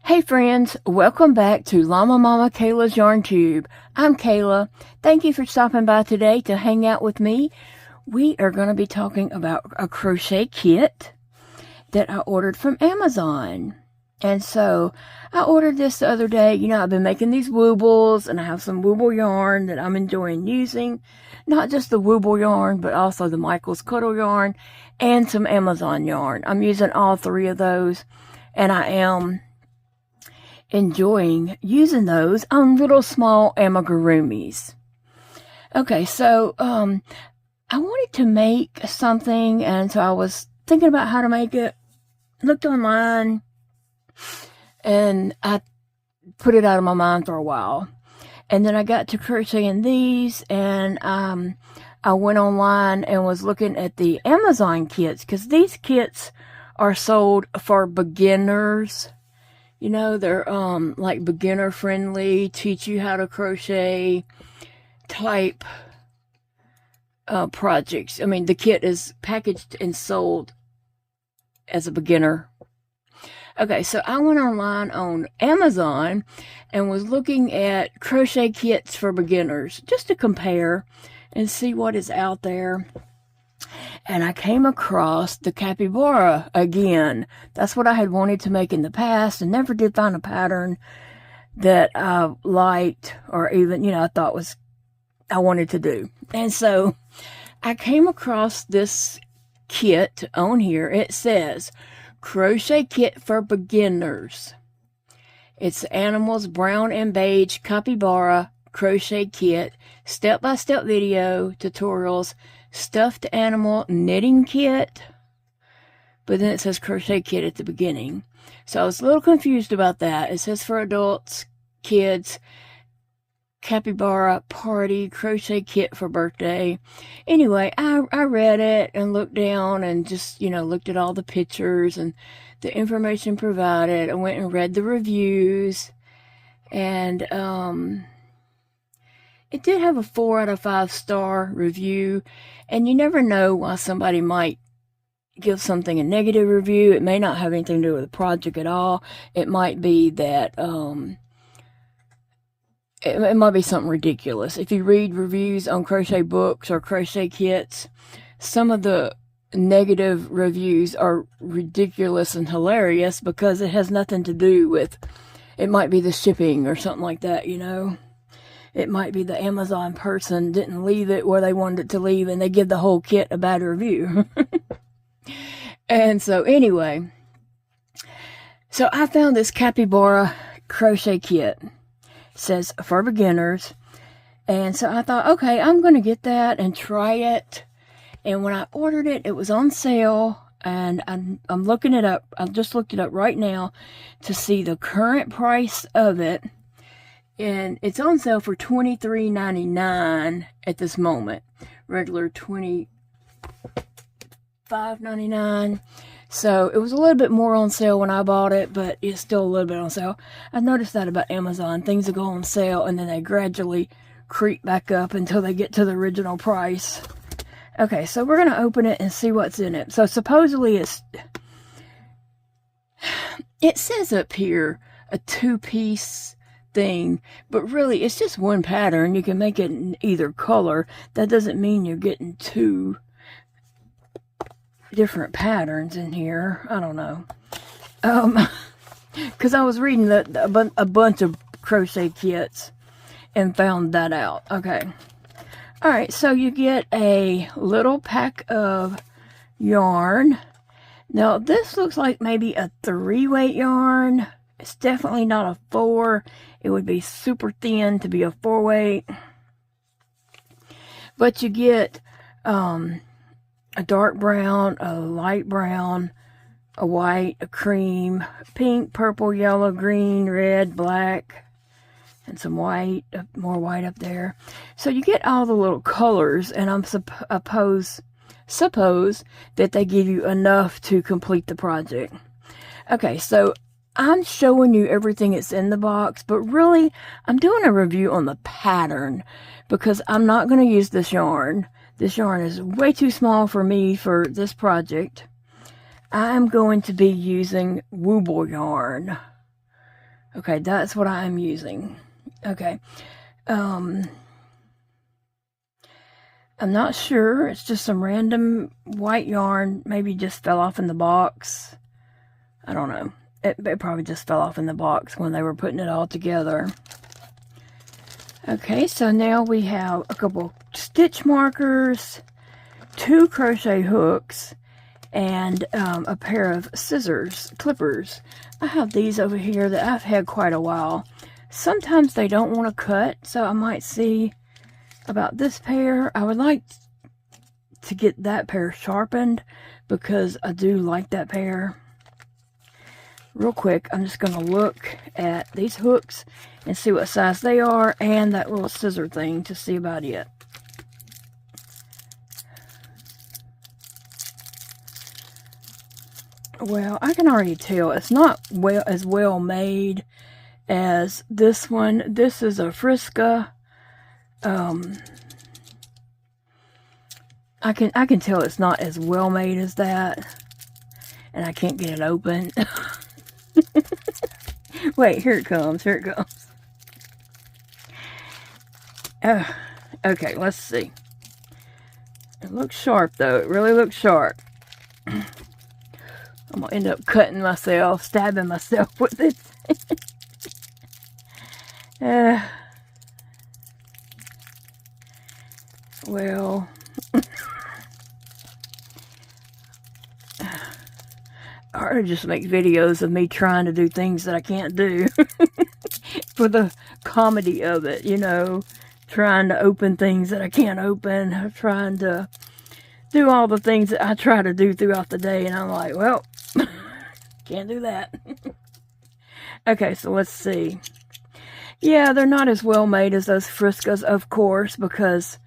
Hey friends, welcome back to Llama Mama Kayla's Yarn Tube. I'm Kayla. Thank you for stopping by today to hang out with me. We are going to be talking about a crochet kit that I ordered from Amazon. And so I ordered this the other day. You know, I've been making these woobles and I have some wooble yarn that I'm enjoying using. Not just the wooble yarn, but also the Michael's Cuddle yarn and some Amazon yarn. I'm using all three of those and I am enjoying using those on little small amigurumis. Okay, so I wanted to make something, and so I was thinking about how to make it. Looked online, and I put it out of my mind for a while. And then I got to crocheting these, and I went online and was looking at the Amazon kits, because these kits are sold for beginners. You know, they're like beginner friendly, teach you how to crochet type projects. I mean, the kit is packaged and sold as a beginner. Okay, so I went online on Amazon and was looking at crochet kits for beginners just to compare and see what is out there. And I came across the capybara again. That's what I had wanted to make in the past and never did find a pattern that I liked or even, you know, I thought was, I wanted to do. And so I came across this kit on here. It says, Crochet Kit for Beginners. It's Animals Brown and Beige Capybara Crochet Kit, step-by-step video, tutorials, stuffed animal knitting kit, but then it says crochet kit at the beginning. So I was a little confused about that. It says for adults, kids, capybara party, crochet kit for birthday. Anyway, I read it and looked down and just, you know, looked at all the pictures and the information provided. I went and read the reviews, and it did have a 4 out of 5 star review, and you never know why somebody might give something a negative review. It may not have anything to do with the project at all. It might be that, it might be something ridiculous. If you read reviews on crochet books or crochet kits, some of the negative reviews are ridiculous and hilarious because it has nothing to do with, it might be the shipping or something like that, you know. It might be the Amazon person didn't leave it where they wanted it to leave and they give the whole kit a bad review. And so anyway, so I found this capybara crochet kit. It says for beginners. And so I thought, okay, I'm going to get that and try it. And when I ordered it, it was on sale. And I'm looking it up. I just looked it up right now to see the current price of it. And it's on sale for $23.99 at this moment. Regular $25.99. So it was a little bit more on sale when I bought it, but it's still a little bit on sale. I noticed that about Amazon. Things will go on sale and then they gradually creep back up until they get to the original price. Okay, so we're going to open it and see what's in it. So supposedly it says up here a 2-piece thing, but really it's just one pattern. You can make it in either color. That doesn't mean you're getting 2 different patterns in here. I don't know, because I was reading a bunch of crochet kits and found that out. Okay, all right, so you get a little pack of yarn. Now this looks like maybe a 3-weight yarn. It's definitely not a 4. It would be super thin to be a 4-weight. But you get a dark brown, a light brown, a white, a cream, pink, purple, yellow, green, red, black, and some white, more white up there. So you get all the little colors, and I'm suppose that they give you enough to complete the project. Okay, so I'm showing you everything that's in the box, but really, I'm doing a review on the pattern because I'm not going to use this yarn. This yarn is way too small for me for this project. I'm going to be using wooble yarn. Okay, that's what I am using. Okay. I'm not sure. It's just some random white yarn. Maybe just fell off in the box. I don't know. It probably just fell off in the box when they were putting it all together. Okay, so now we have a couple stitch markers, 2 crochet hooks, and a pair of scissors, clippers. I have these over here that I've had quite a while. Sometimes they don't want to cut, so I might see about this pair. I would like to get that pair sharpened because I do like that pair. Real quick, I'm just going to look at these hooks and see what size they are, and that little scissor thing to see about it. Well, I can already tell it's not as well made as this one. This is a Frisca. I can tell it's not as well made as that, and I can't get it open. Wait, here it comes. Here it comes. Okay, let's see. It looks sharp, though. It really looks sharp. I'm going to end up cutting myself, stabbing myself with it. Well, I just make videos of me trying to do things that I can't do. For the comedy of it, you know. Trying to open things that I can't open. Trying to do all the things that I try to do throughout the day. And I'm like, well, can't do that. Okay, so let's see. Yeah, they're not as well made as those Friscas, of course, because,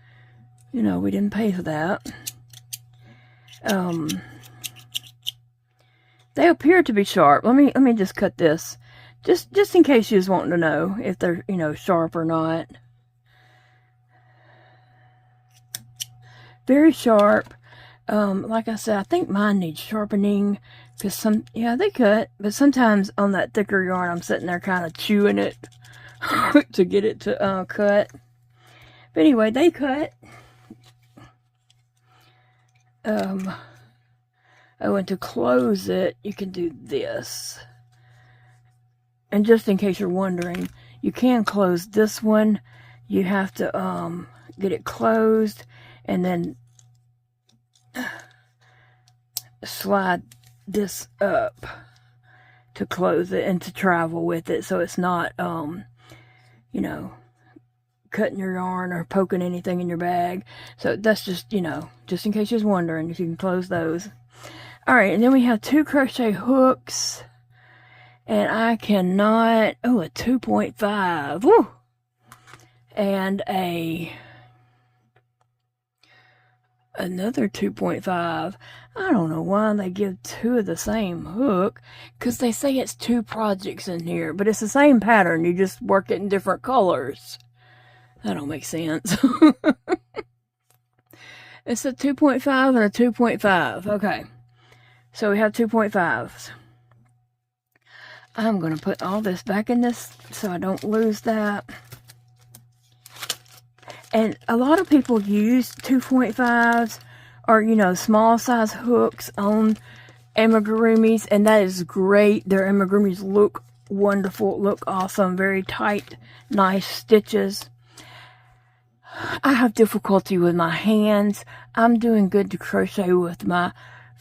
you know, we didn't pay for that. They appear to be sharp. Let me just cut this. Just in case you was wanting to know if they're, you know, sharp or not. Very sharp. Like I said, I think mine needs sharpening because yeah, they cut, but sometimes on that thicker yarn, I'm sitting there kind of chewing it to get it to cut. But anyway, they cut. Oh, and to close it, you can do this. And just in case you're wondering, you can close this one. You have to get it closed and then slide this up to close it and to travel with it, so it's not you know, cutting your yarn or poking anything in your bag. So that's just, you know, just in case you're wondering if you can close those. Alright, and then we have 2 crochet hooks, and I cannot, oh, a 2.5, woo, and another 2.5. I don't know why they give 2 of the same hook, because they say it's 2 projects in here, but it's the same pattern, you just work it in different colors. That don't make sense. It's a 2.5 and a 2.5. Okay, so we have 2.5s. I'm going to put all this back in this so I don't lose that. And a lot of people use 2.5s or, you know, small size hooks on amigurumis, and that is great. Their amigurumis look wonderful, look awesome, very tight, nice stitches. I have difficulty with my hands. I'm doing good to crochet with my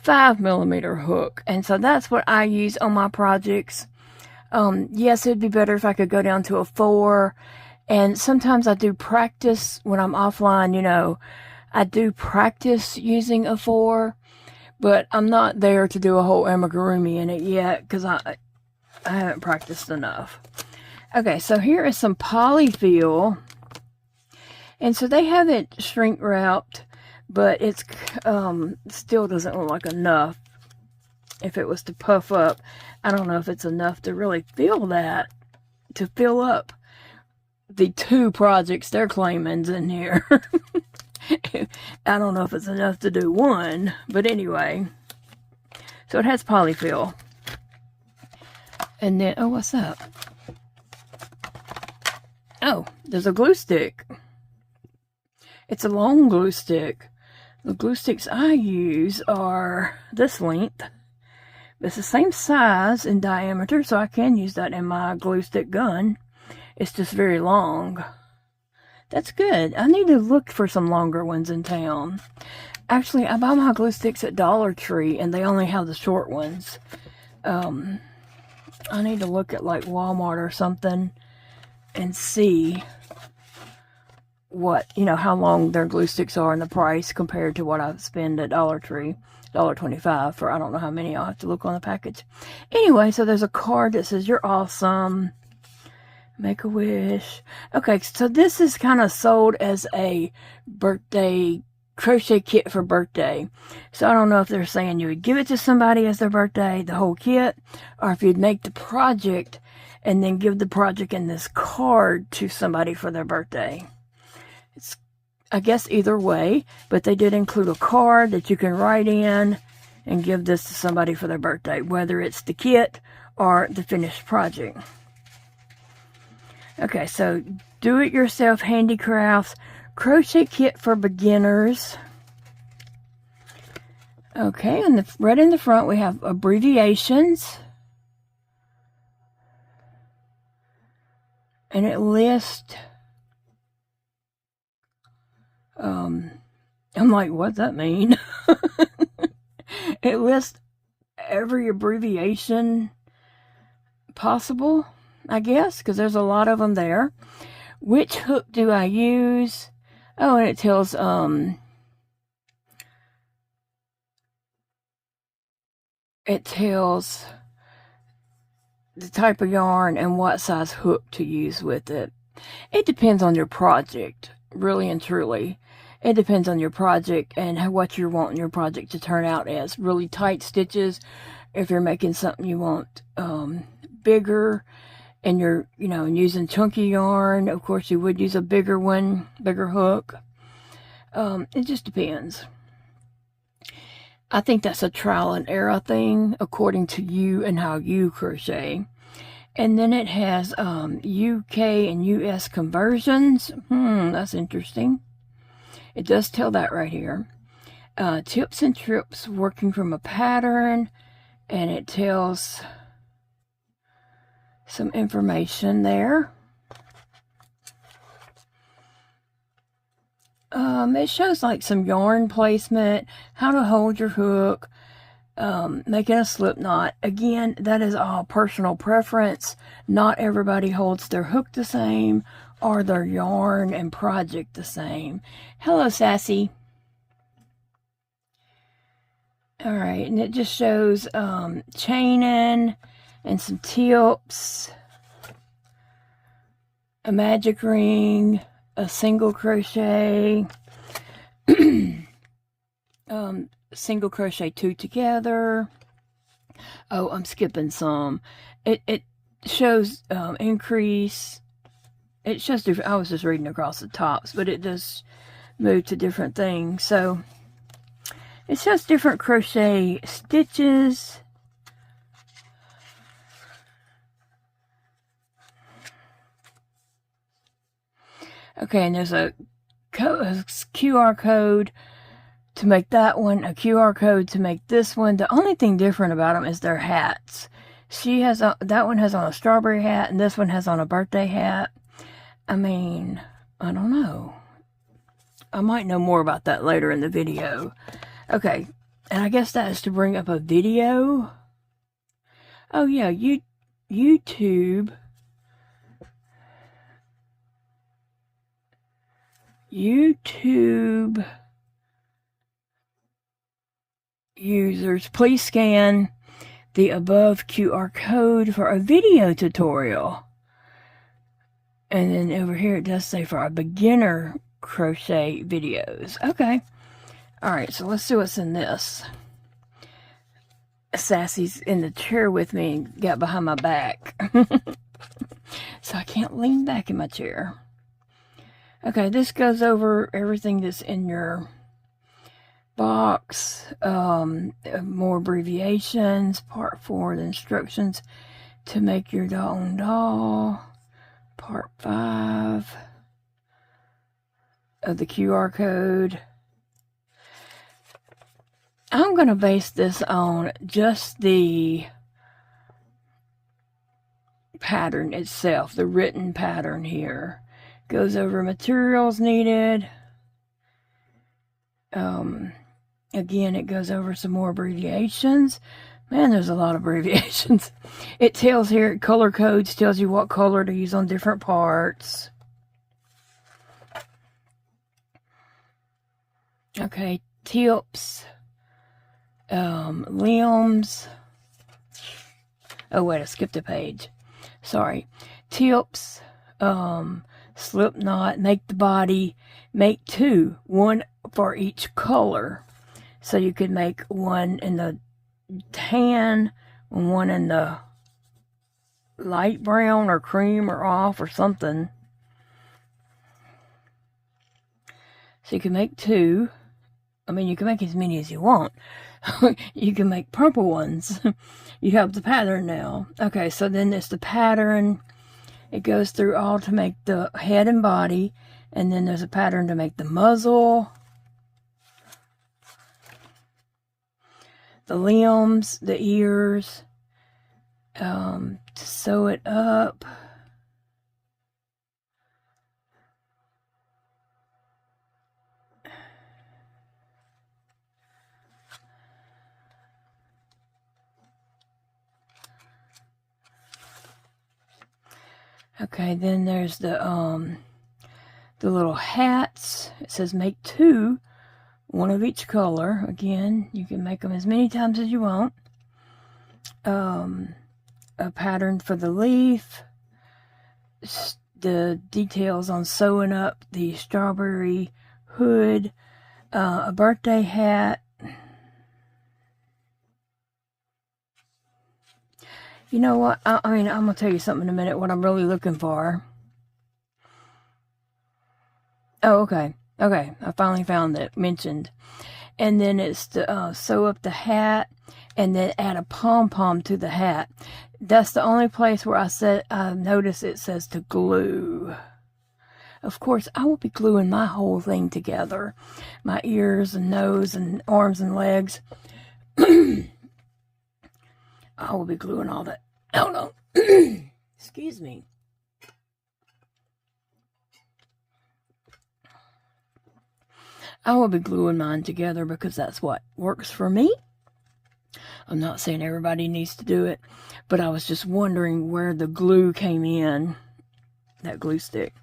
5mm hook, and so that's what I use on my projects. Yes, it'd be better if I could go down to a 4. And sometimes I do practice when I'm offline, you know, I do practice using a 4, but I'm not there to do a whole amigurumi in it yet because I haven't practiced enough. Okay, so here is some polyfill, and so they have it shrink wrapped, but it's still doesn't look like enough. If it was to puff up, I don't know if it's enough to really fill that, to fill up the 2 projects they're claiming's in here. I don't know if it's enough to do 1, but anyway. So it has polyfill. And then, oh, what's up? Oh, there's a glue stick. It's a long glue stick. The glue sticks I use are this length. It's the same size in diameter, so I can use that in my glue stick gun. It's just very long. That's good. I need to look for some longer ones in town. Actually, I buy my glue sticks at Dollar Tree, and they only have the short ones. I need to look at like Walmart or something and see what, you know, how long their glue sticks are and the price compared to what I spend at Dollar Tree. $1.25 for I don't know how many. I'll have to look on the package. Anyway, so there's a card that says, "You're awesome. Make a wish." Okay, so this is kind of sold as a birthday crochet kit for birthday. So I don't know if they're saying you would give it to somebody as their birthday, the whole kit, or if you'd make the project and then give the project in this card to somebody for their birthday. It's, I guess, either way, but they did include a card that you can write in and give this to somebody for their birthday, whether it's the kit or the finished project. Okay, so do-it-yourself handicrafts, crochet kit for beginners. Okay, and right in the front we have abbreviations. And it lists, I'm like, what's that mean? It lists every abbreviation possible, I guess, because there's a lot of them there. Which hook do I use? Oh, and it tells, the type of yarn and what size hook to use with it. It depends on your project, really and truly. It depends on your project and what you're wanting your project to turn out as. Really tight stitches, if you're making something you want bigger, and you're, you know, using chunky yarn, of course you would use a bigger one, bigger hook. It just depends. I think that's a trial and error thing according to you and how you crochet. And then it has UK and US conversions. That's interesting. It does tell that right here. Tips and trips working from a pattern, and it tells some information there. It shows like some yarn placement, how to hold your hook, making a slip knot. Again, that is all personal preference. Not everybody holds their hook the same or their yarn and project the same. Hello, Sassy. All right, and it just shows chaining and some tips, a magic ring, a single crochet, single crochet 2 together. Oh, I'm skipping some. It shows increase. It shows different. I was just reading across the tops, but it does move to different things. So it shows different crochet stitches. Okay, and there's a QR code to make that one, a QR code to make this one. The only thing different about them is their hats. She has that one has on a strawberry hat, and this one has on a birthday hat. I mean, I don't know. I might know more about that later in the video. Okay, and I guess that is to bring up a video. Oh yeah, YouTube users, please scan the above QR code for a video tutorial. And then over here it does say for our beginner crochet videos. Okay. Alright, so let's see what's in this. Sassy's in the chair with me and got behind my back. So I can't lean back in my chair. Okay, this goes over everything that's in your box. More abbreviations. Part 4, the instructions to make your own doll. part 5 of the QR code. I'm going to base this on just the pattern itself, the written pattern here. Goes over materials needed. Again, it goes over some more abbreviations. Man, there's a lot of abbreviations. It tells here, color codes, tells you what color to use on different parts. Okay, tips, limbs. Oh, wait, I skipped a page. Sorry. Tips, slip knot, make the body, make 2, 1 for each color. So you could make 1 in the tan, 1 in the light brown or cream or off or something. So you can make 2. I mean, you can make as many as you want. You can make purple ones. You have the pattern now. Okay, so then it's the pattern. It goes through all to make the head and body. And then there's a pattern to make the muzzle, the limbs, the ears, to sew it up. Okay, then there's the little hats. It says make 2, 1 of each color. Again, you can make them as many times as you want. A pattern for the leaf. The details on sewing up the strawberry hood. A birthday hat. You know what? I mean, I'm going to tell you something in a minute, what I'm really looking for. Oh, okay. Okay, I finally found it mentioned. And then it's to sew up the hat and then add a pom-pom to the hat. That's the only place where I notice it says to glue. Of course, I will be gluing my whole thing together. My ears and nose and arms and legs. I will be gluing all that. Oh, no. Excuse me. I will be gluing mine together because that's what works for me. I'm not saying everybody needs to do it, but I was just wondering where the glue came in, that glue stick.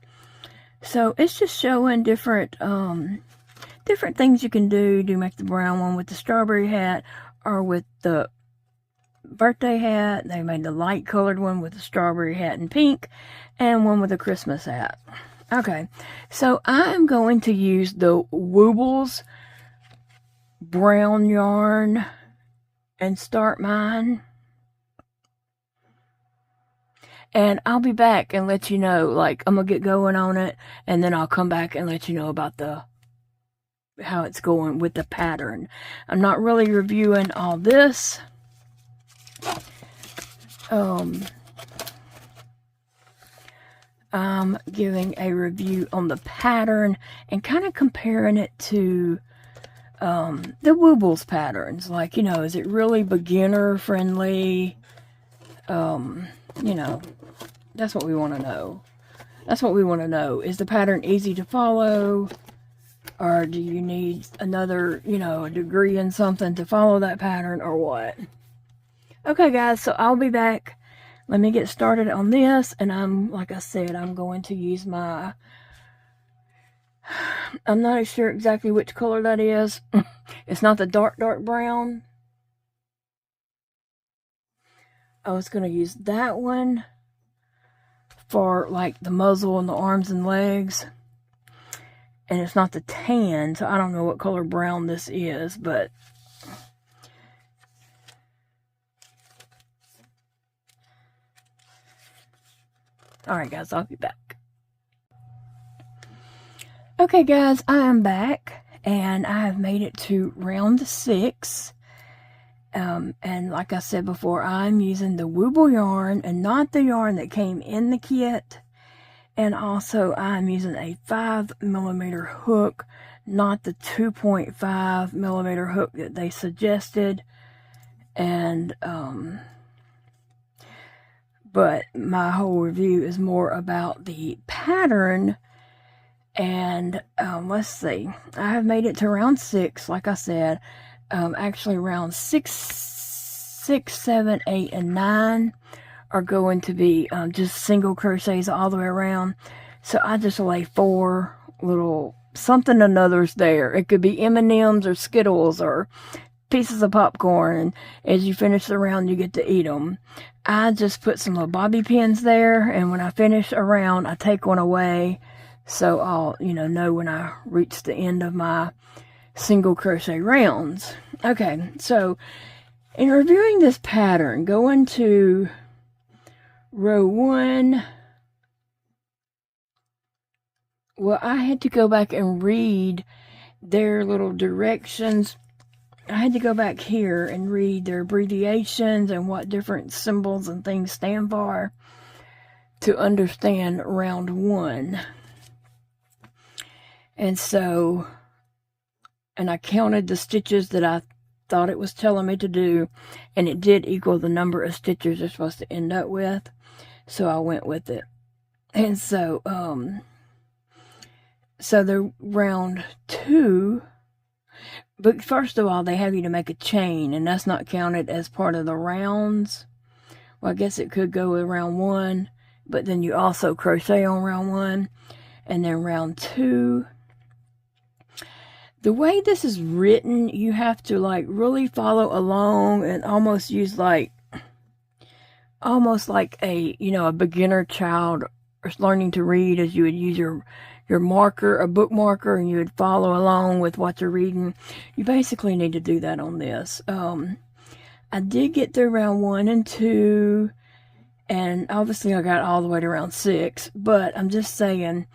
So it's just showing different things you can do. Do make the brown one with the strawberry hat or with the birthday hat. They made the light colored one with the strawberry hat and pink, and one with a Christmas hat. Okay, so I am going to use the Woobles brown yarn and start mine. And I'll be back and let you know, like, I'm going to get going on it, and then I'll come back and let you know about how it's going with the pattern. I'm not really reviewing all this. I'm giving a review on the pattern and kind of comparing it to the Woobles patterns. Like, you know, is it really beginner friendly? You know, that's what we want to know. That's what we want to know. Is the pattern easy to follow? Or do you need another, you know, a degree in something to follow that pattern, or what? Okay, guys, so I'll be back. Let me get started on this, and like I said, I'm going to use I'm not sure exactly which color that is. It's not the dark brown. I was going to use that one for like the muzzle and the arms and legs. And it's not the tan, so I don't know what color brown this is, but alright guys, I'll be back. Okay guys, I am back, and I have made it to round 6. And like I said before, I'm using the Wooble yarn and not the yarn that came in the kit. And also I'm using a 5mm hook, not the 2.5mm hook that they suggested. And but my whole review is more about the pattern. And let's see, I have made it to round 6, like I said. Actually round 6, 7, 8, and 9 are going to be just single crochets all the way around. So I just lay 4 little something or others there. It could be M&Ms or Skittles or pieces of popcorn, and as you finish the round you get to eat them. I just put some little bobby pins there, and when I finish a round I take one away, so I'll know when I reach the end of my single crochet rounds. Okay, so in reviewing this pattern, going to row 1, well, I had to go back and read their little directions. I had to go back here and read their abbreviations and what different symbols and things stand for to understand round 1. And so, and I counted the stitches that I thought it was telling me to do, and it did equal the number of stitches they're supposed to end up with, so I went with it. And so the round 2, but first of all they have you to make a chain, and that's not counted as part of the rounds. Well, I guess it could go with round 1, but then you also crochet on round 1, and then round 2. The way this is written, you have to like really follow along and almost use almost like a a beginner child learning to read, as you would use your marker, a book marker, and you would follow along with what you're reading. You basically need to do that on this. I did get through round 1 and 2, and obviously I got all the way to round 6, but I'm just saying,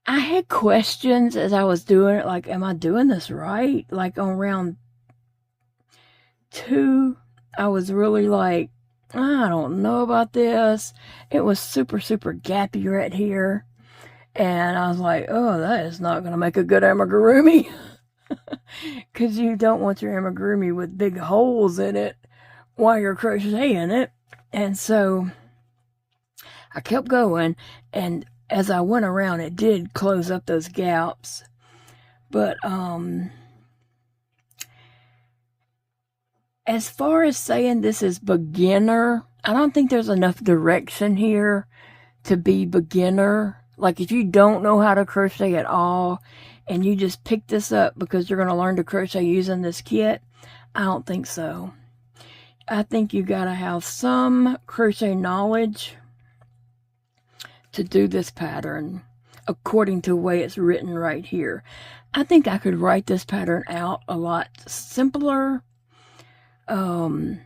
I had questions as I was doing it, like, am I doing this right? Like on round 2, I was really like, I don't know about this. It was super, super gappy right here. And I was like, oh, that is not going to make a good amigurumi. Because you don't want your amigurumi with big holes in it while you're crocheting it. And so I kept going, and as I went around, it did close up those gaps. But as far as saying this is beginner, I don't think there's enough direction here to be beginner. Like if you don't know how to crochet at all and you just pick this up because you're going to learn to crochet using this kit, I don't think so. I think you got to have some crochet knowledge to do this pattern according to the way it's written right here. I think I could write this pattern out a lot simpler, and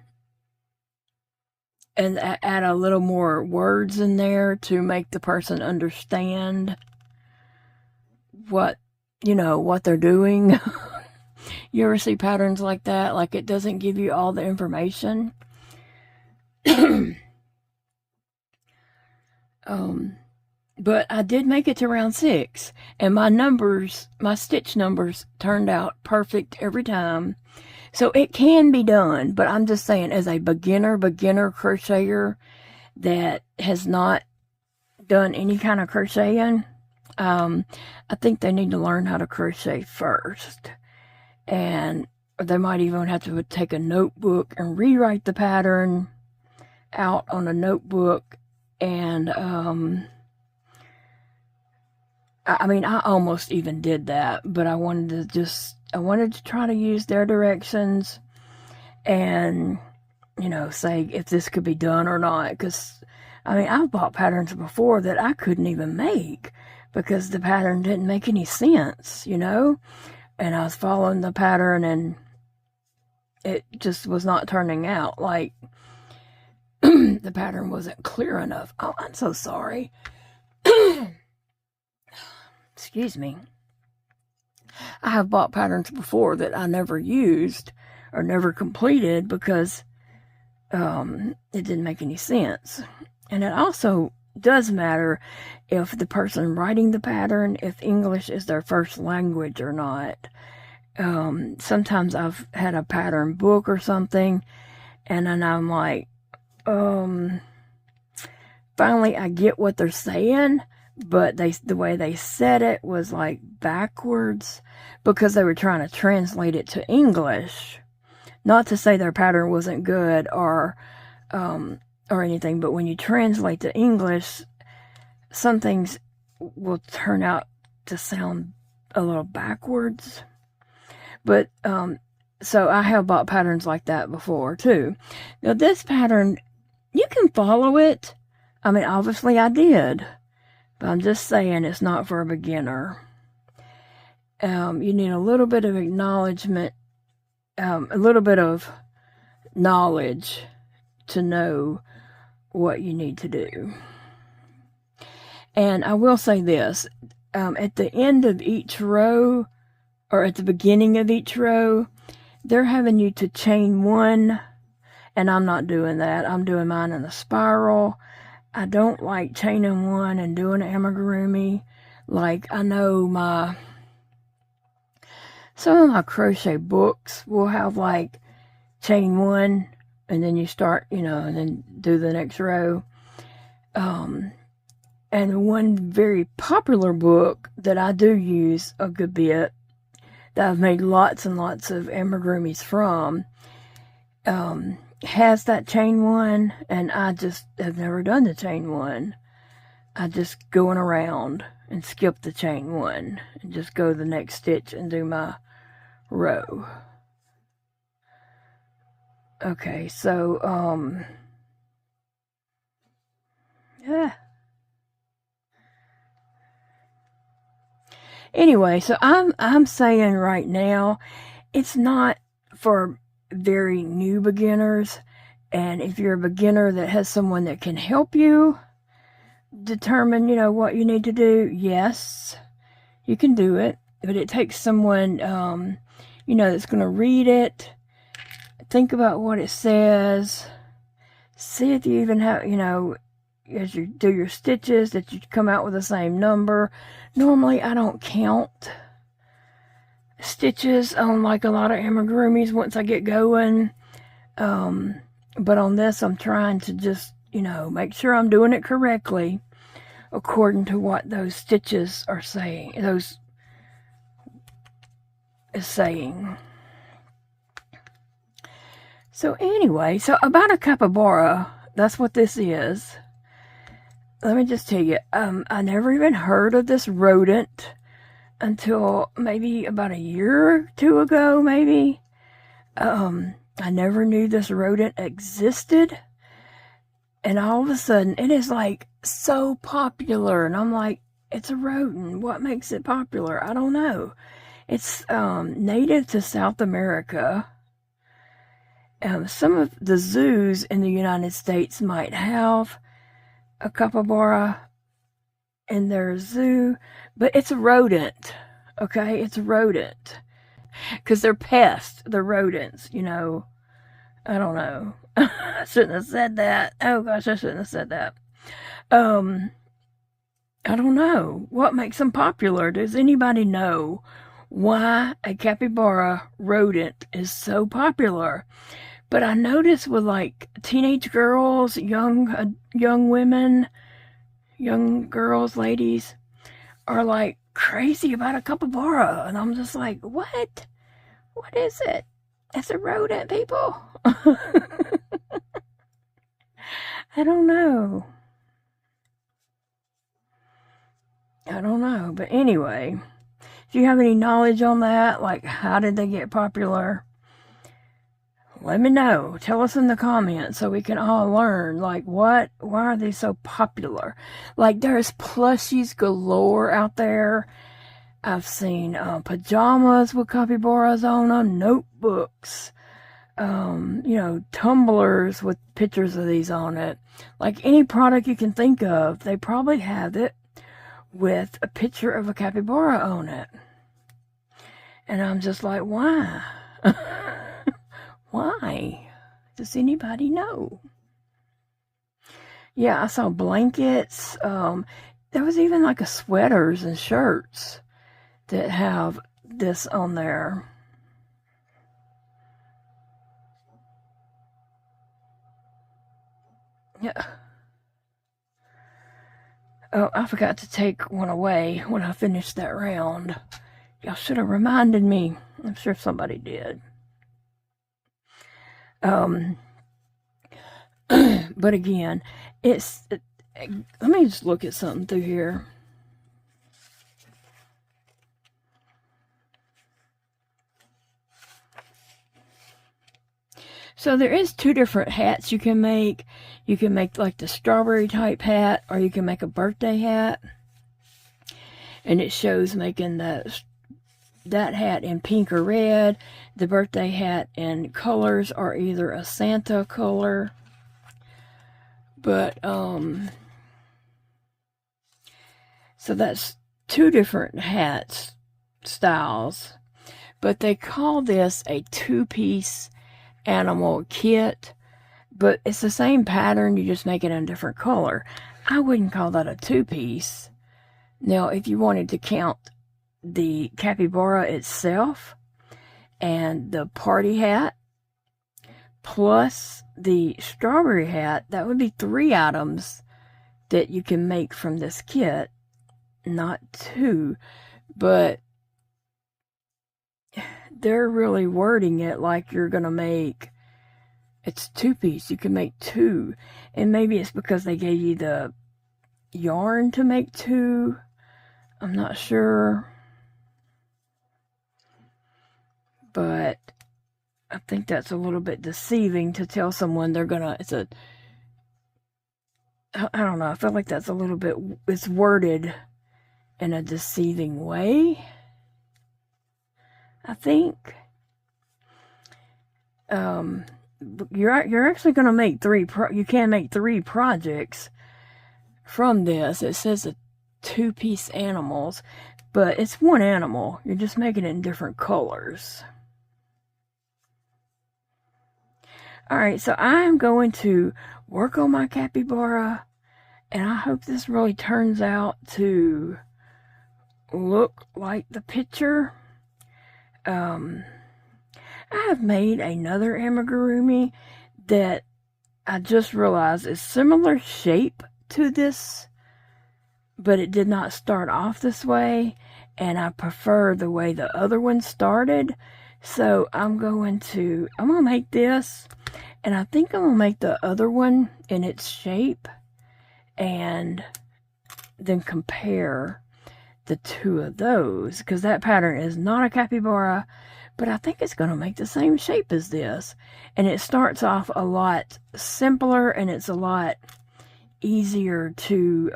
add a little more words in there to make the person understand what they're doing. You ever see patterns like that? Like it doesn't give you all the information. But I did make it to round 6, and my stitch numbers turned out perfect every time. So it can be done, but I'm just saying, as a beginner crocheter that has not done any kind of crocheting, I think they need to learn how to crochet first. And they might even have to take a notebook and rewrite the pattern out on a notebook. And I mean, I almost even did that, but I wanted to try to use their directions and, say if this could be done or not. Because, I mean, I've bought patterns before that I couldn't even make because the pattern didn't make any sense, And I was following the pattern and it just was not turning out. Like, the pattern wasn't clear enough. Oh, I'm so sorry. Excuse me. I have bought patterns before that I never used or never completed because it didn't make any sense. And it also does matter if the person writing the pattern, if English is their first language or not. Sometimes I've had a pattern book or something, and then I'm like, finally I get what they're saying, but the way they said it was like backwards, because they were trying to translate it to English. Not to say their pattern wasn't good or anything, but when you translate to English, some things will turn out to sound a little backwards. But, so I have bought patterns like that before too. Now this pattern, you can follow it. I mean, obviously I did, but I'm just saying it's not for a beginner. You need a little bit of acknowledgement, a little bit of knowledge to know what you need to do. And I will say this, at the end of each row, or at the beginning of each row, they're having you to chain one, and I'm not doing that. I'm doing mine in a spiral. I don't like chaining one and doing an amigurumi. Like, I know some of my crochet books will have like chain one, and then you start, and then do the next row. And one very popular book that I do use a good bit, that I've made lots and lots of amigurumis from, has that chain one, and I just have never done the chain one. I just going around and skip the chain one and just go to the next stitch and do my row. Okay, so yeah. Anyway, so I'm saying right now, it's not for very new beginners. And if you're a beginner that has someone that can help you determine, what you need to do, yes, you can do it. But it takes someone, that's going to read it, think about what it says, see if you even have, as you do your stitches, that you come out with the same number. Normally, I don't count stitches on like a lot of amigurumis once I get going. But on this, I'm trying to just, make sure I'm doing it correctly according to what those stitches are saying. So anyway, so about a capybara, that's what this is. Let me just tell you, I never even heard of this rodent until maybe about a year or two ago, maybe. I never knew this rodent existed. And all of a sudden, it is like so popular. And I'm like, it's a rodent. What makes it popular? I don't know. It's native to South America. Some of the zoos in the United States might have a capybara in their zoo, but it's a rodent, okay? It's a rodent, because they're pests, they're rodents, I don't know. I shouldn't have said that. Oh gosh, I shouldn't have said that. I don't know. What makes them popular? Does anybody know why a capybara rodent is so popular? But I notice with like teenage girls, young women, young girls, ladies, are like crazy about a capybara. And I'm just like, what? What is it? It's a rodent, people. I don't know. But anyway, if you have any knowledge on that, like how did they get popular, let me know. Tell us in the comments so we can all learn, like, why are they so popular? Like, there's plushies galore out there. I've seen pajamas with capybaras on them, notebooks, tumblers with pictures of these on it. Like, any product you can think of, they probably have it with a picture of a capybara on it. And I'm just like, why? Why? Does anybody know? Yeah, I saw blankets. There was even like a sweaters and shirts that have this on there. Yeah. Oh, I forgot to take one away when I finished that round. Y'all should have reminded me. I'm sure somebody did. But again, let me just look at something through here. So there is two different hats you can make. You can make like the strawberry type hat, or you can make a birthday hat. And it shows making that hat in pink or red. The birthday hat in colors are either a Santa color, but so that's two different hats styles, but they call this a two-piece animal kit, but it's the same pattern, you just make it in a different color. I wouldn't call that a two-piece. Now, if you wanted to count the capybara itself and the party hat plus the strawberry hat, that would be 3 items that you can make from this kit, not 2. But they're really wording it like you're gonna make it's 2-piece. You can make 2, and maybe it's because they gave you the yarn to make 2. I'm not sure, but I think that's a little bit deceiving to tell someone they're gonna. I don't know. I feel like that's a little bit. It's worded in a deceiving way, I think. You're actually going to make 3. You can make 3 projects from this. It says a 2-piece animals, but it's one animal. You're just making it in different colors. All right, so I'm going to work on my capybara, and I hope this really turns out to look like the picture. I have made another amigurumi that I just realized is similar shape to this, but it did not start off this way, and I prefer the way the other one started. So I'm gonna make this, and I think I'm gonna make the other one in its shape and then compare the 2 of those, because that pattern is not a capybara, but I think it's going to make the same shape as this. And it starts off a lot simpler, and it's a lot easier to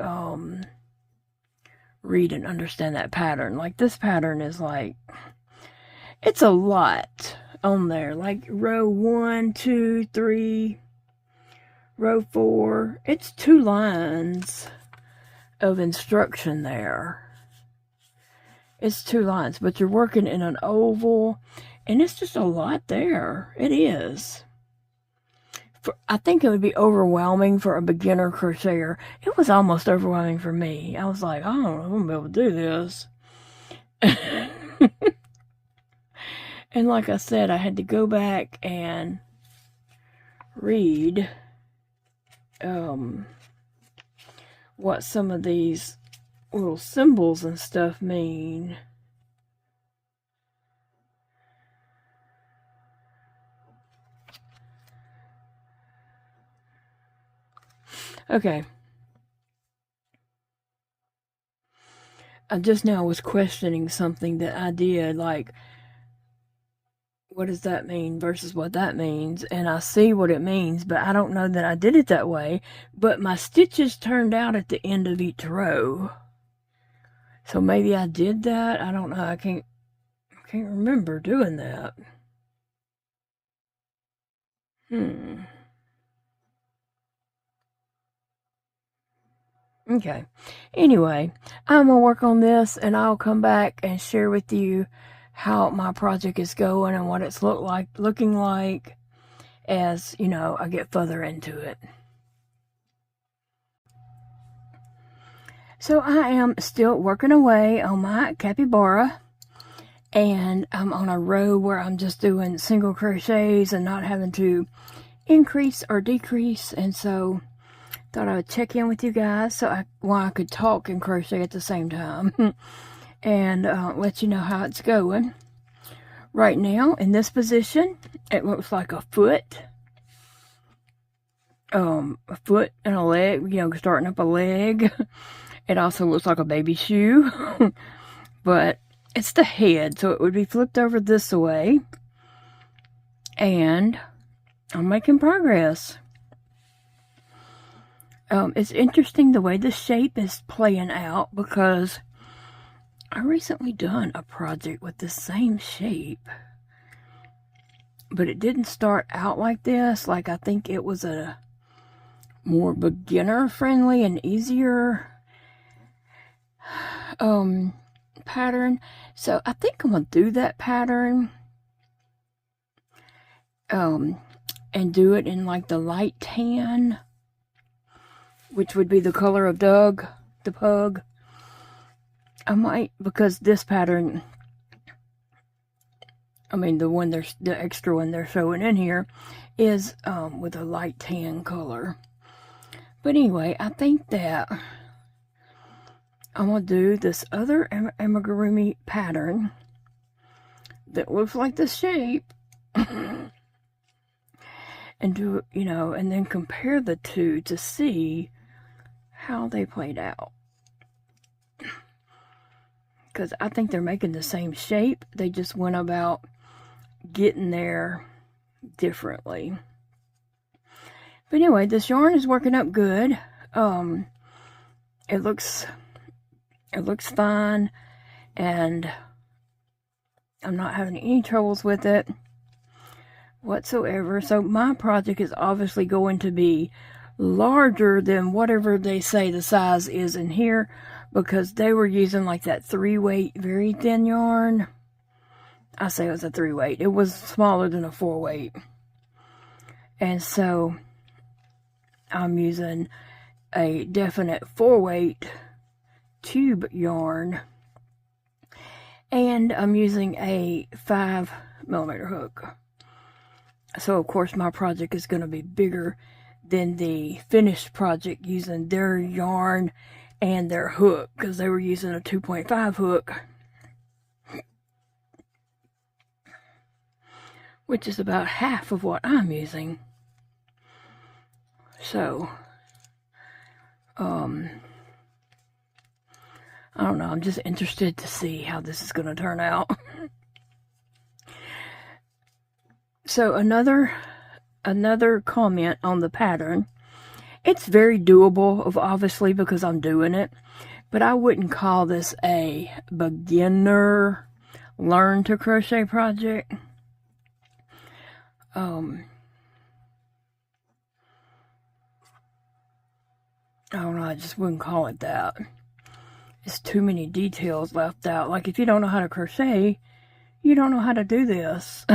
read and understand that pattern. Like this pattern is like, it's a lot on there. Like row 1, 2, 3, row 4. It's 2 lines of instruction there. It's 2 lines, but you're working in an oval, and it's just a lot there. It is. I think it would be overwhelming for a beginner crocheter. It was almost overwhelming for me. I was like, I don't know if I'm going to be able to do this. And like I said, I had to go back and read what some of these little symbols and stuff mean. Okay. I just now was questioning something that I did, like, what does that mean versus what that means? And I see what it means, but I don't know that I did it that way. But my stitches turned out at the end of each row. So maybe I did that. I don't know. I can't remember doing that. Okay. Anyway, I'm going to work on this, and I'll come back and share with you how my project is going and what it's looking like as, I get further into it. So I am still working away on my capybara, and I'm on a row where I'm just doing single crochets and not having to increase or decrease. And so thought I would check in with you guys so I could talk and crochet at the same time and let you know how it's going. Right now in this position, it looks like a foot and a leg, you know, starting up a leg. It also looks like a baby shoe, but it's the head, so it would be flipped over this way, and I'm making progress. It's interesting the way the shape is playing out, because I recently done a project with the same shape, but it didn't start out like this. Like, I think it was a more beginner friendly and easier pattern. So I think I'm gonna do that pattern and do it in like the light tan, which would be the color of Doug the pug. I might, because this pattern, I mean the extra one they're showing in here is with a light tan color. But anyway, I think that I'm going to do this other amigurumi pattern that looks like the shape and do, you know, and then compare the two to see how they played out. Because I think they're making the same shape. They just went about getting there differently. But anyway, this yarn is working up good. It looks fine, and I'm not having any troubles with it whatsoever. So my project is obviously going to be larger than whatever they say the size is in here, because they were using like that 3-weight very thin yarn. I say it was a 3-weight. It was smaller than a 4-weight. And so I'm using a definite 4-weight tube yarn, and I'm using a 5mm hook. So of course my project is going to be bigger than the finished project using their yarn and their hook, because they were using a 2.5 hook, which is about half of what I'm using. So I don't know, I'm just interested to see how this is going to turn out. So another comment on the pattern. It's very doable, obviously, because I'm doing it, but I wouldn't call this a beginner learn to crochet project. I don't know, I just wouldn't call it that. It's too many details left out. Like, if you don't know how to crochet, you don't know how to do this.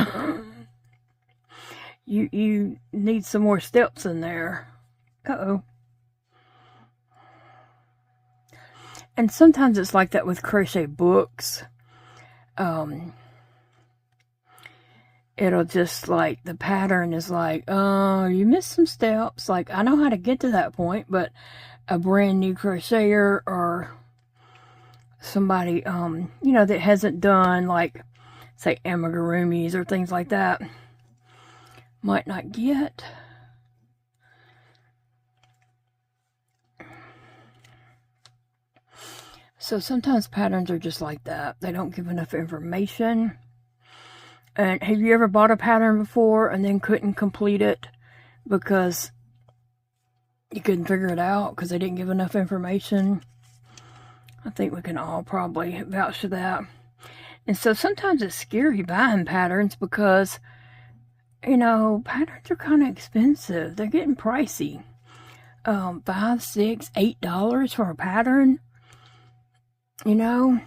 You need some more steps in there. Uh-oh. And sometimes it's like that with crochet books. It'll just, like, the pattern is like, oh, you missed some steps. Like, I know how to get to that point, but a brand new crocheter or somebody, you know, that hasn't done, like, say, amigurumis or things like that, might not get. So sometimes patterns are just like that. They don't give enough information. And have you ever bought a pattern before and then couldn't complete it because you couldn't figure it out because they didn't give enough information? I think we can all probably vouch for that. And so sometimes it's scary buying patterns because, you know, patterns are kind of expensive. They're getting pricey. $5, $6, $8 for a pattern. You know,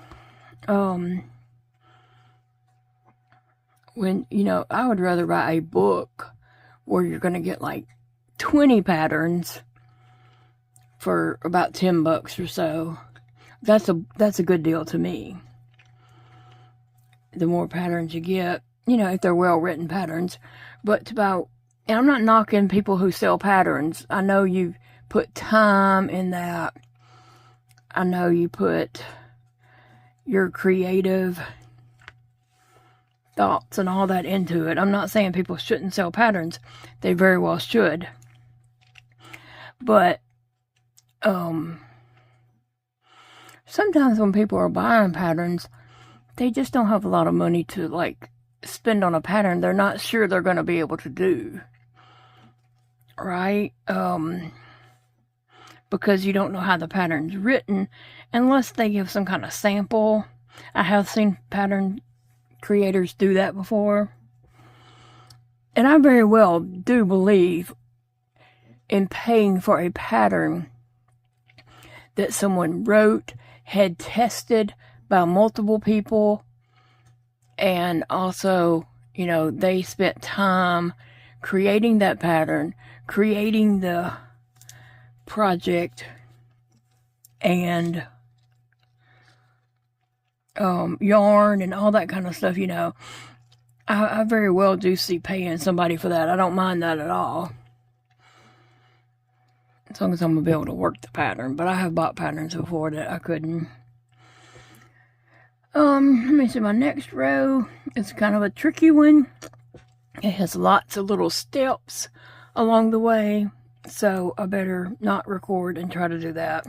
when, you know, I would rather buy a book where you're going to get like 20 patterns for about $10 or so. that's a good deal to me. The more patterns you get, you know, if they're well-written patterns. But and I'm not knocking people who sell patterns. I know you put time in that. I know you put your creative thoughts and all that into it. I'm not saying people shouldn't sell patterns. They very well should. But sometimes when people are buying patterns, they just don't have a lot of money to like spend on a pattern they're not sure they're going to be able to do. Right? Because you don't know how the pattern's written unless they give some kind of sample. I have seen pattern creators do that before. And I very well do believe in paying for a pattern that someone wrote, had tested by multiple people, and also, you know, they spent time creating that pattern, creating the project, and yarn and all that kind of stuff, you know. I very well do see paying somebody for that. I don't mind that at all. As long as I'm going to be able to work the pattern. But I have bought patterns before that I couldn't. Let me see, my next row is kind of a tricky one. It has lots of little steps along the way. So I better not record and try to do that.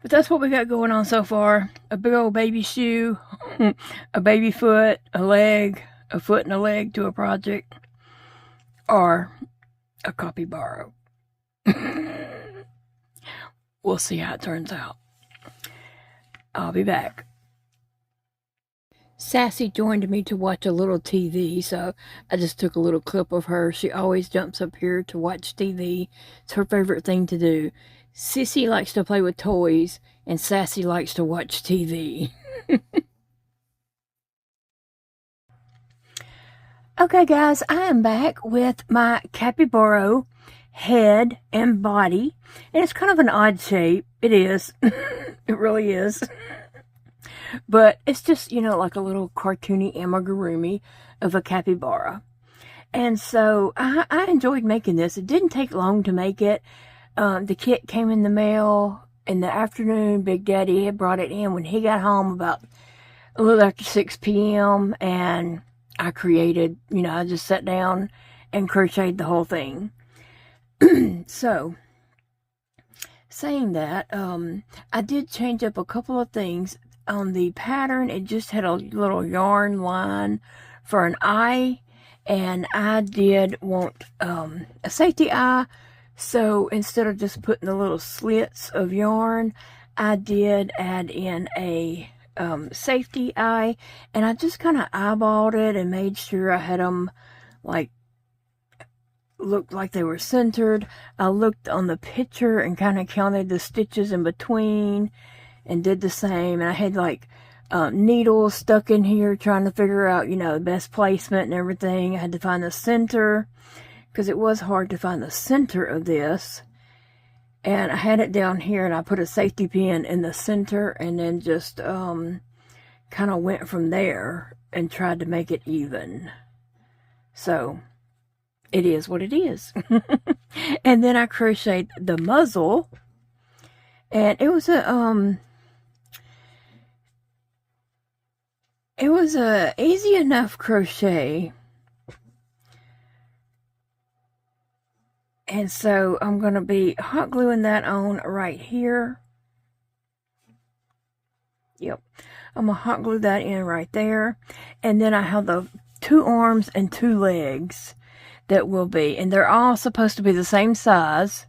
But that's what we got going on so far. A big old baby shoe, a baby foot, a leg, a foot and a leg to a project, or a capybara. We'll see how it turns out. I'll be back. Sassy joined me to watch a little TV, so I just took a little clip of her. She always jumps up here to watch TV. It's her favorite thing to do. Sissy likes to play with toys, and Sassy likes to watch TV. Okay, guys, I am back with my capybara head and body, and it's kind of an odd shape. It is. It really is. But it's just, you know, like a little cartoony amigurumi of a capybara. And so I enjoyed making this. It didn't take long to make it. The kit came in the mail in the afternoon. Big Daddy had brought it in when he got home about a little after 6 p.m. And I created, you know, I just sat down and crocheted the whole thing. So, saying that, I did change up a couple of things. On the pattern, it just had a little yarn line for an eye, and I did want a safety eye, so instead of just putting the little slits of yarn, I did add in a safety eye, and I just kind of eyeballed it and made sure I had them like looked like they were centered. I looked on the picture and kind of counted the stitches in between and did the same. And I had like needles stuck in here trying to figure out, you know, the best placement and everything. I had to find the center because it was hard to find the center of this. And I had it down here, and I put a safety pin in the center, and then just kind of went from there and tried to make it even. So it is what it is. And then I crocheted the muzzle, and it was a easy enough crochet. And so I'm going to be hot gluing that on right here. Yep. I'm going to hot glue that in right there. And then I have the 2 arms and 2 legs that will be. And they're all supposed to be the same size.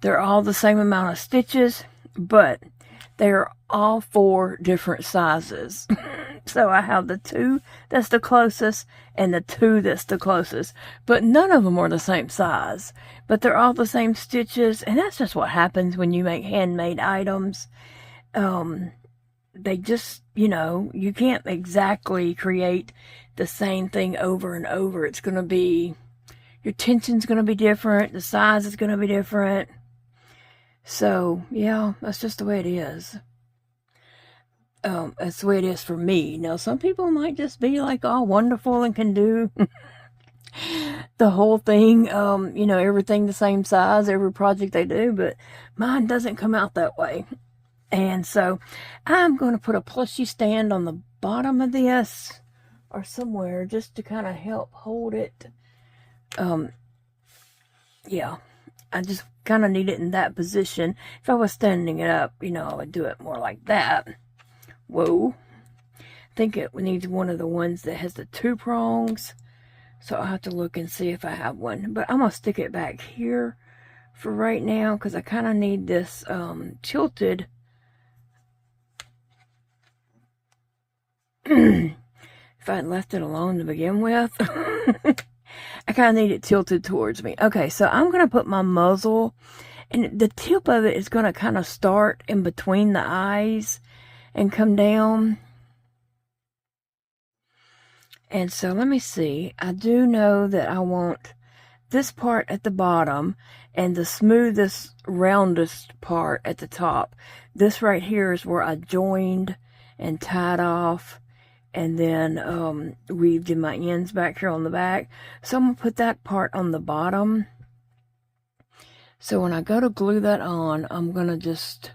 They're all the same amount of stitches. But they're all 4 different sizes. So I have the 2 that's the closest and the 2 that's the closest. But none of them are the same size. But they're all the same stitches. And that's just what happens when you make handmade items. They just, you know, you can't exactly create the same thing over and over. It's going to be, your tension's going to be different. The size is going to be different. So, yeah, that's just the way it is. That's the way it is for me. Now, some people might just be like all wonderful and can do the whole thing, you know, everything the same size, every project they do, but mine doesn't come out that way. And so I'm going to put a plushie stand on the bottom of this or somewhere just to kind of help hold it. Yeah, I just kind of need it in that position. If I was standing it up, you know, I would do it more like that. Whoa. I think it needs one of the ones that has the 2 prongs. So I'll have to look and see if I have one. But I'm going to stick it back here for right now because I kind of need this tilted. If I had left it alone to begin with. I kind of need it tilted towards me. Okay, so I'm going to put my muzzle, and the tip of it is going to kind of start in between the eyes and come down. And so let me see. I do know that I want this part at the bottom and the smoothest, roundest part at the top. This right here is where I joined and tied off and then weaved in my ends back here on the back. So I'm going to put that part on the bottom. So when I go to glue that on, I'm going to just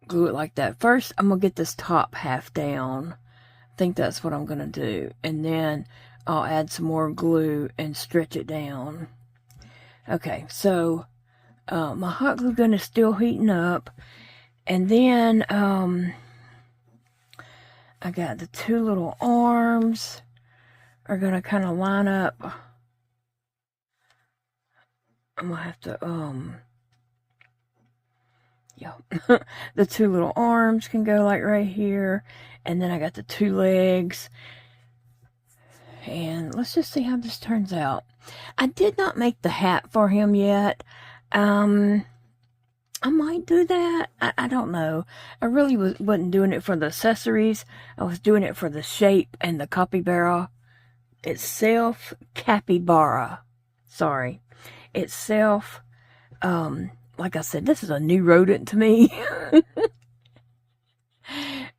glue it like that. First, I'm going to get this top half down. I think that's what I'm going to do. And then I'll add some more glue and stretch it down. Okay, so my hot glue gun is still heating up. And then I got the 2 little arms are going to kind of line up. I'm going to have to, yeah. The 2 little arms can go like right here. And then I got the 2 legs. And let's just see how this turns out. I did not make the hat for him yet. I might do that. I don't know. I really wasn't doing it for the accessories. I was doing it for the shape and the capybara itself. Capybara. Sorry. Itself. Like I said, this is a new rodent to me.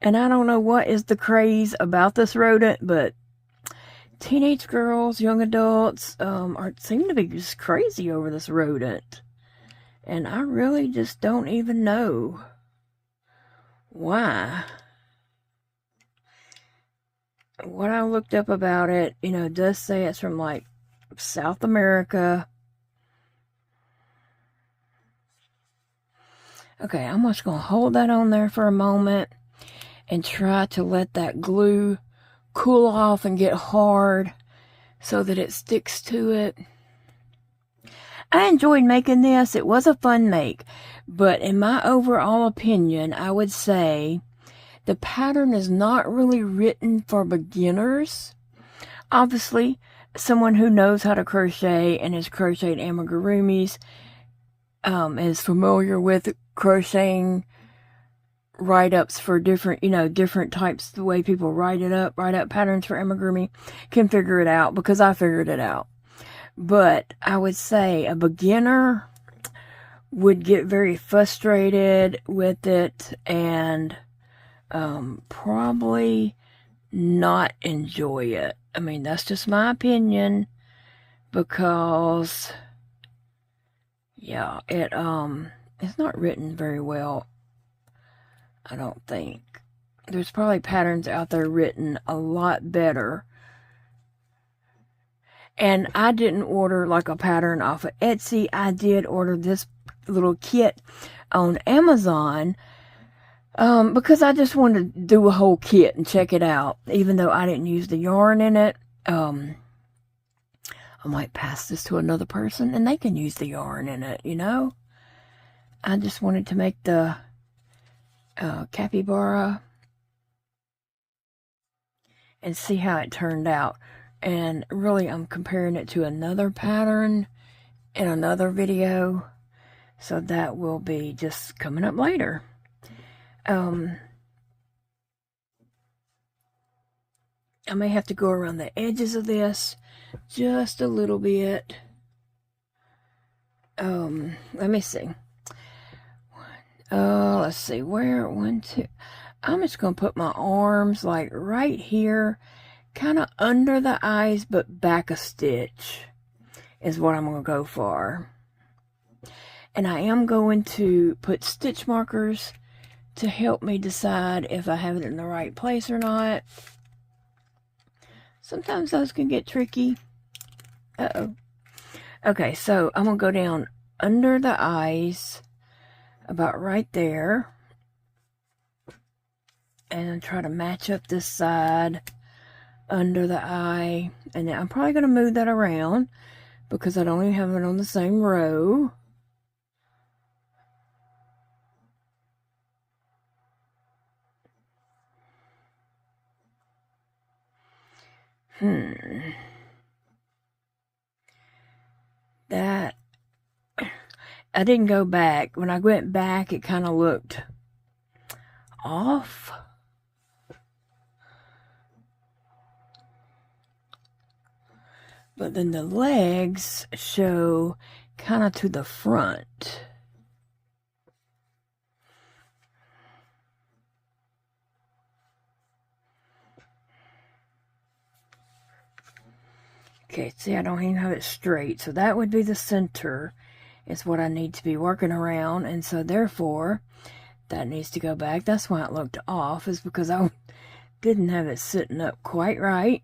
And I don't know what is the craze about this rodent, but teenage girls, young adults, seem to be just crazy over this rodent. And I really just don't even know why. What I looked up about it, you know, does say it's from like South America. Okay, I'm just going to hold that on there for a moment and try to let that glue cool off and get hard so that it sticks to it. I enjoyed making this. It was a fun make, but in my overall opinion, I would say the pattern is not really written for beginners. Obviously, someone who knows how to crochet and has crocheted amigurumis is familiar with crocheting write-ups for different, you know, different types, the way people write up patterns for amigurumi, can figure it out because I figured it out. But I would say a beginner would get very frustrated with it and probably not enjoy it. I mean, that's just my opinion because, yeah, it's not written very well, I don't think. There's probably patterns out there written a lot better. And I didn't order like a pattern off of Etsy. I did order this little kit on Amazon because I just wanted to do a whole kit and check it out. Even though I didn't use the yarn in it. I might pass this to another person and they can use the yarn in it, you know. I just wanted to make the capybara and see how it turned out. And really, I'm comparing it to another pattern in another video. So that will be just coming up later. I may have to go around the edges of this just a little bit. Let me see. Let's see. Where? 1, 2. I'm just going to put my arms like right here, kind of under the eyes, but back a stitch is what I'm going to go for. And I am going to put stitch markers to help me decide if I have it in the right place or not. Sometimes those can get tricky. Uh-oh. Okay, so I'm going to go down under the eyes, about right there. And try to match up this side under the eye. And then I'm probably going to move that around because I don't even have it on the same row. That, I didn't go back. When I went back, it kind of looked off. But then the legs show kind of to the front. Okay, see, I don't even have it straight. So that would be the center is what I need to be working around. And so therefore, that needs to go back. That's why it looked off, is because I didn't have it sitting up quite right.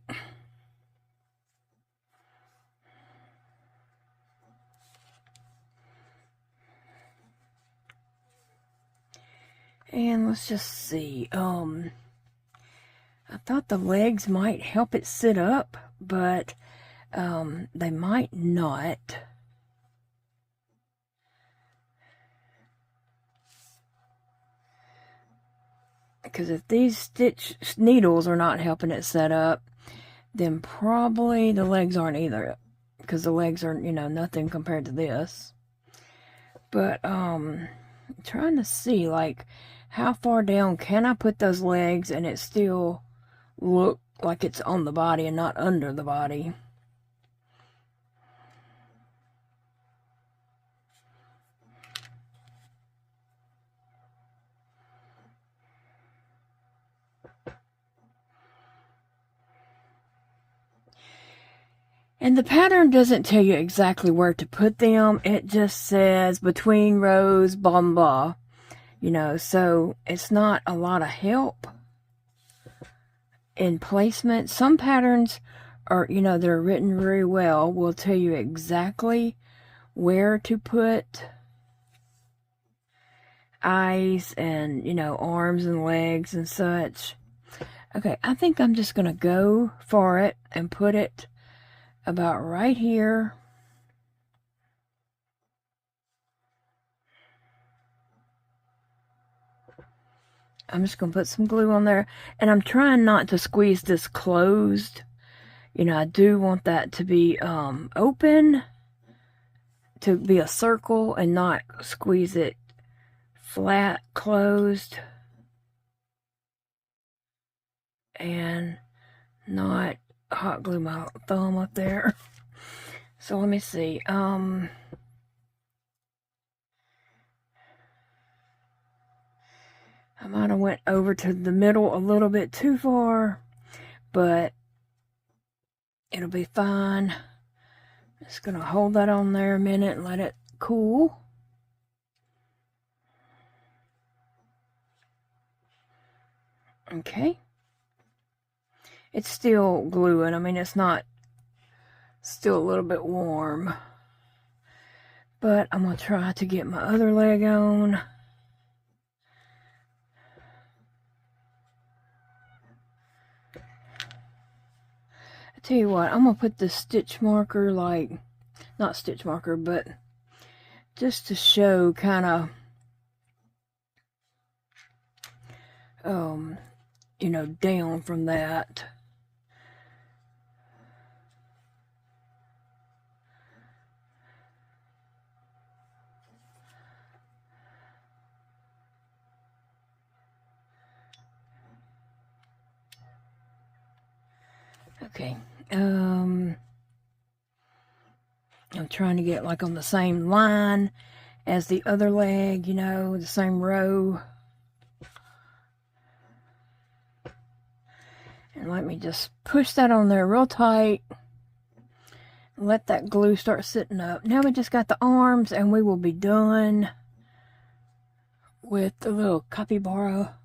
And let's just see. I thought the legs might help it sit up, but they might not. Because if these stitch needles are not helping it set up, then probably the legs aren't either. Because the legs are, you know, nothing compared to this. But I'm trying to see, like, how far down can I put those legs and it still look like it's on the body and not under the body. And the pattern doesn't tell you exactly where to put them. It just says between rows, blah, blah. You know, so it's not a lot of help in placement. Some patterns are, you know, they're written very well, will tell you exactly where to put eyes and, you know, arms and legs and such. Okay, I think I'm just going to go for it and put it about right here. I'm just going to put some glue on there. And I'm trying not to squeeze this closed. You know, I do want that to be open, to be a circle, and not squeeze it flat closed. And not hot glue my thumb up there. So let me see. I might have went over to the middle a little bit too far, but it'll be fine. Just gonna hold that on there a minute and let it cool. Okay. It's still gluing. I mean, it's not, still a little bit warm. But I'm gonna try to get my other leg on. I tell you what, I'm gonna put the stitch marker, like, not stitch marker, but just to show kind of, you know, down from that. Okay, I'm trying to get like on the same line as the other leg, you know, the same row. And let me just push that on there real tight. Let that glue start sitting up. Now we just got the arms and we will be done with the little capybara.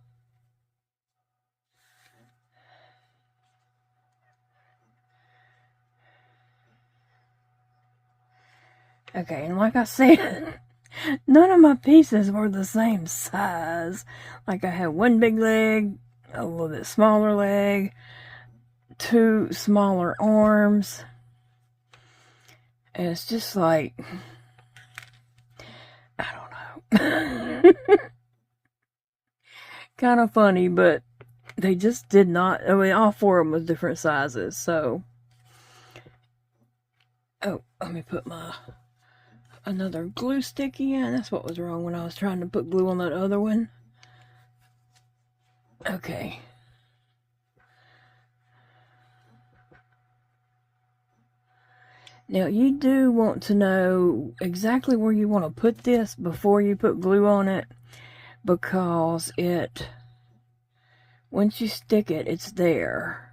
Okay, and like I said, none of my pieces were the same size. Like I had one big leg, a little bit smaller leg, two smaller arms. And it's just like, I don't know. Kind of funny, but they just did not, I mean, all four of them was different sizes, so. Oh, let me put another glue sticky in. That's what was wrong when I was trying to put glue on that other one. Okay. Now, you do want to know exactly where you want to put this before you put glue on it, because once you stick it, it's there.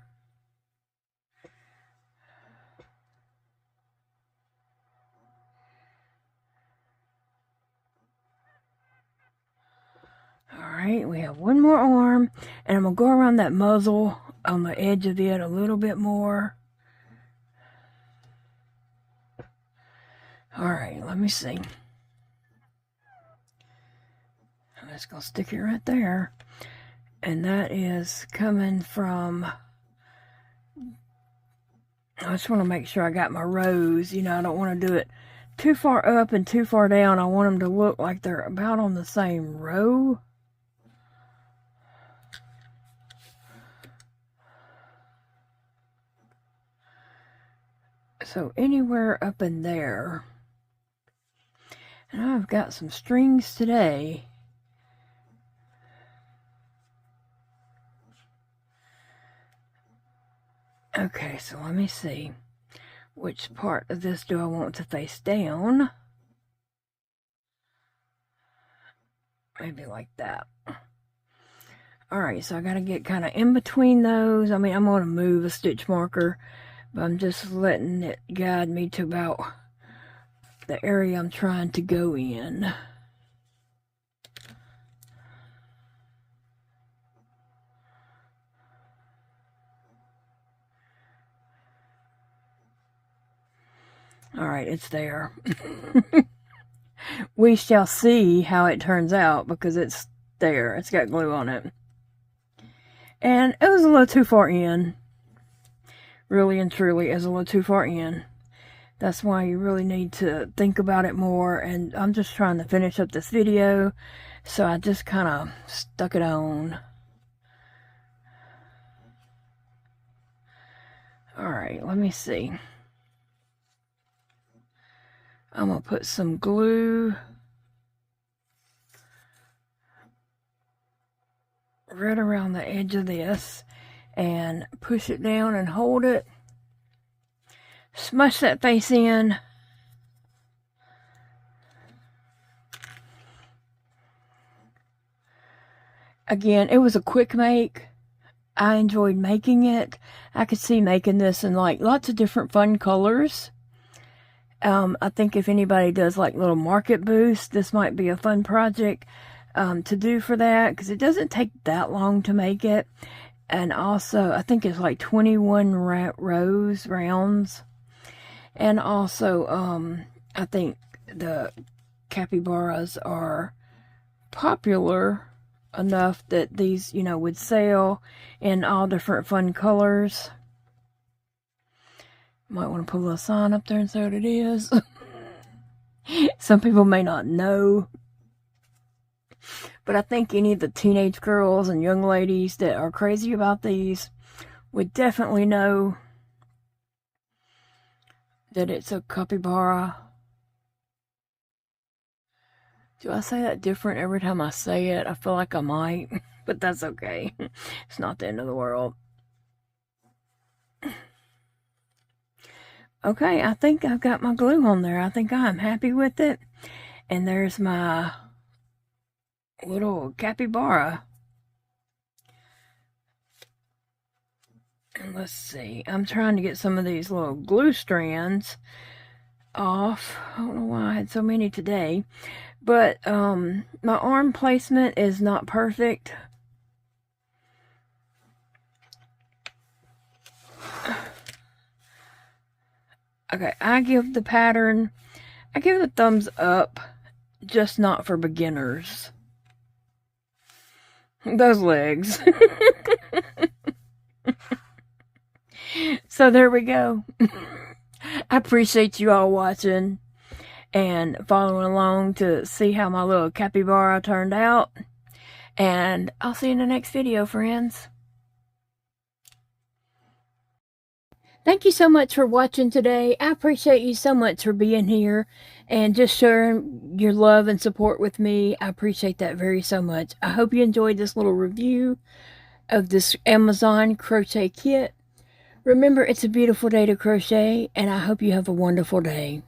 Alright, we have one more arm, and I'm going to go around that muzzle on the edge of it a little bit more. Alright, let me see. I'm just going to stick it right there. And that is coming from, I just want to make sure I got my rows. You know, I don't want to do it too far up and too far down. I want them to look like they're about on the same row. So anywhere up in there. And I've got some strings today. Okay, so let me see. Which part of this do I want to face down? Maybe like that. Alright, so I gotta get kind of in between those. I mean, I'm going to move a stitch marker, but I'm just letting it guide me to about the area I'm trying to go in. Alright, it's there. We shall see how it turns out, because it's there. It's got glue on it. And it was a little too far in. Really and truly, it was a little too far in. That's why you really need to think about it more. And I'm just trying to finish up this video, so I just kind of stuck it on. Alright, let me see. I'm going to put some glue right around the edge of this and push it down and hold it. Smush that face in. Again, it was a quick make. I enjoyed making it. I could see making this in like lots of different fun colors. I think if anybody does like little market booths, this might be a fun project to do for that, because it doesn't take that long to make it. And also, I think it's like 21 rounds. And also, I think the capybaras are popular enough that these, you know, would sell in all different fun colors. Might want to put a little sign up there and say what it is. Some people may not know. But I think any of the teenage girls and young ladies that are crazy about these would definitely know that it's a capybara. Do I say that different every time I say it? I feel like I might, but that's okay. It's not the end of the world. Okay, I think I've got my glue on there. I think I'm happy with it. And there's my little capybara. let's see. I'm trying to get some of these little glue strands off. I don't know why I had so many today. But my arm placement is not perfect. Okay, I give the pattern, I give it a thumbs up, just not for beginners. Those legs. So there we go. I appreciate you all watching and following along to see how my little capybara turned out. And I'll see you in the next video, friends. Thank you so much for watching today. I appreciate you so much for being here and just sharing your love and support with me. I appreciate that very so much. I hope you enjoyed this little review of this Amazon crochet kit. Remember, it's a beautiful day to crochet, and I hope you have a wonderful day.